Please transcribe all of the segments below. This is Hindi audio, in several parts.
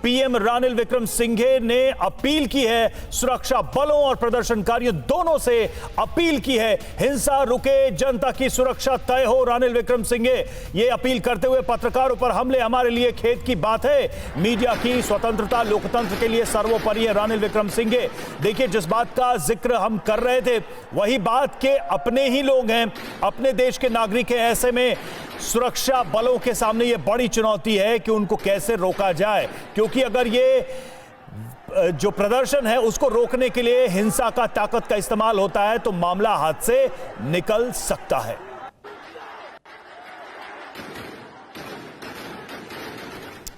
पीएम रानिल विक्रमसिंघे ने अपील की है, सुरक्षा बलों और प्रदर्शनकारियों दोनों से अपील की है, हिंसा रुके, जनता की सुरक्षा तय हो। रानिल विक्रमसिंघे ये अपील करते हुए पत्रकारों पर हमले हमारे लिए खेद की बात है, मीडिया की स्वतंत्रता लोकतंत्र के लिए सर्वोपरि है। रानिल विक्रमसिंघे, देखिए जिस बात का जिक्र हम कर रहे थे वही बात के अपने ही लोग हैं, अपने देश के नागरिक हैं, ऐसे में सुरक्षा बलों के सामने यह बड़ी चुनौती है कि उनको कैसे रोका जाए, क्योंकि अगर ये जो प्रदर्शन है उसको रोकने के लिए हिंसा का, ताकत का इस्तेमाल होता है तो मामला हाथ से निकल सकता है।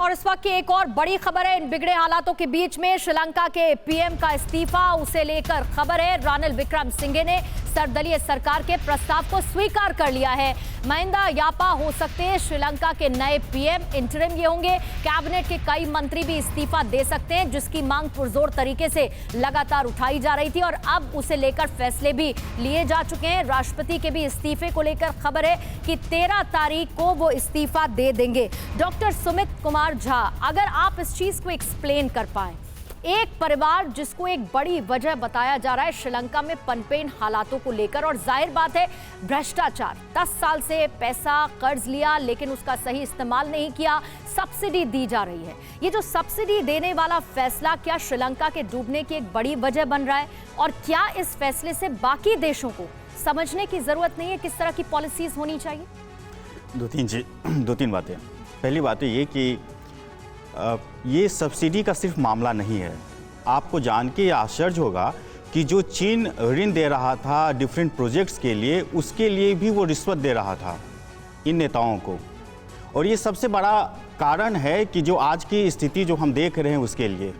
और इस वक्त की एक और बड़ी खबर है, इन बिगड़े हालातों के बीच में श्रीलंका के पीएम का इस्तीफा, उसे लेकर खबर है। रानिल विक्रमसिंघे ने सर्वदलीय सरकार के प्रस्ताव को स्वीकार कर लिया है। महिंदा यापा हो सकते हैं श्रीलंका के नए पीएम, इंटरिम ये होंगे। कैबिनेट के कई मंत्री भी इस्तीफा दे सकते हैं, जिसकी मांग पुरजोर तरीके से लगातार उठाई जा रही थी और अब उसे लेकर फैसले भी लिए जा चुके हैं। राष्ट्रपति के भी इस्तीफे को लेकर खबर है कि 13 तारीख को वो इस्तीफा दे देंगे। डॉक्टर सुमित कुमार झा, अगर आप इस चीज को एक्सप्लेन कर पाए, एक परिवार जिसको एक बड़ी वजह बताया जा रहा है श्रीलंका में पनपेन हालातों को लेकर, और जाहिर बात है भ्रष्टाचार, 10 साल से पैसा कर्ज लिया लेकिन उसका सही इस्तेमाल नहीं किया, सब्सिडी दी जा रही है। ये जो सब्सिडी देने वाला फैसला क्या श्रीलंका के डूबने की एक बड़ी वजह बन रहा है, और क्या इस फैसले से बाकी देशों को समझने की जरूरत नहीं है किस तरह की पॉलिसीज होनी चाहिए? दो तीन बातें। पहली बात तो ये कि ये सब्सिडी का सिर्फ मामला नहीं है। आपको जान के आश्चर्य होगा कि जो चीन ऋण दे रहा था डिफरेंट प्रोजेक्ट्स के लिए, उसके लिए भी वो रिश्वत दे रहा था इन नेताओं को, और ये सबसे बड़ा कारण है कि जो आज की स्थिति जो हम देख रहे हैं उसके लिए।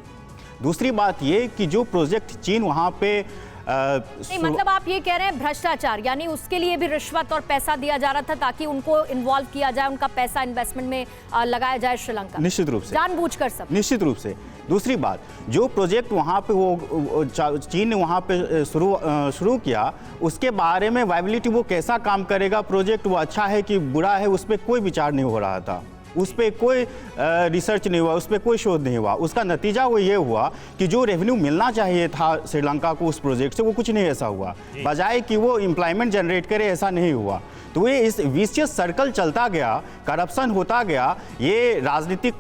दूसरी बात ये कि जो प्रोजेक्ट चीन वहाँ पे नहीं, मतलब आप ये कह रहे हैं भ्रष्टाचार, यानी उसके लिए भी रिश्वत और पैसा दिया जा रहा था ताकि उनको इन्वॉल्व किया जाए, उनका पैसा इन्वेस्टमेंट में लगाया जाए श्रीलंका। निश्चित रूप से, जानबूझकर सब। निश्चित रूप से। दूसरी बात, जो प्रोजेक्ट वहाँ पे वो चीन ने वहाँ पे शुरू किया, उसके बारे में वायबिलिटी, वो कैसा काम करेगा प्रोजेक्ट, वो अच्छा है कि बुरा है, उस पर कोई विचार नहीं हो रहा था, उस पर कोई रिसर्च नहीं हुआ, उस पर कोई शोध नहीं हुआ। उसका नतीजा वो ये हुआ कि जो रेवेन्यू मिलना चाहिए था श्रीलंका को उस प्रोजेक्ट से, वो कुछ नहीं ऐसा हुआ, बजाय कि वो एम्प्लॉयमेंट जनरेट करे, ऐसा नहीं हुआ। तो ये इस विशियस सर्कल चलता गया, करप्शन होता गया, ये राजनीतिक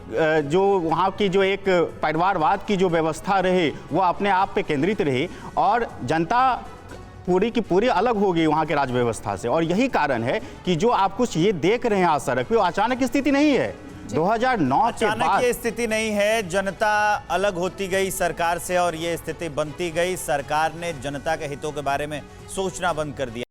जो वहाँ की जो एक परिवारवाद की जो व्यवस्था रही वो अपने आप पे केंद्रित रही, और जनता पूरी की पूरी अलग हो गई वहाँ के राज व्यवस्था से। और यही कारण है कि जो आप कुछ ये देख रहे हैं आज सड़क पे, वो अचानक स्थिति नहीं है। 2009 के बाद अचानक ये स्थिति नहीं है, जनता अलग होती गई सरकार से और ये स्थिति बनती गई। सरकार ने जनता के हितों के बारे में सोचना बंद कर दिया।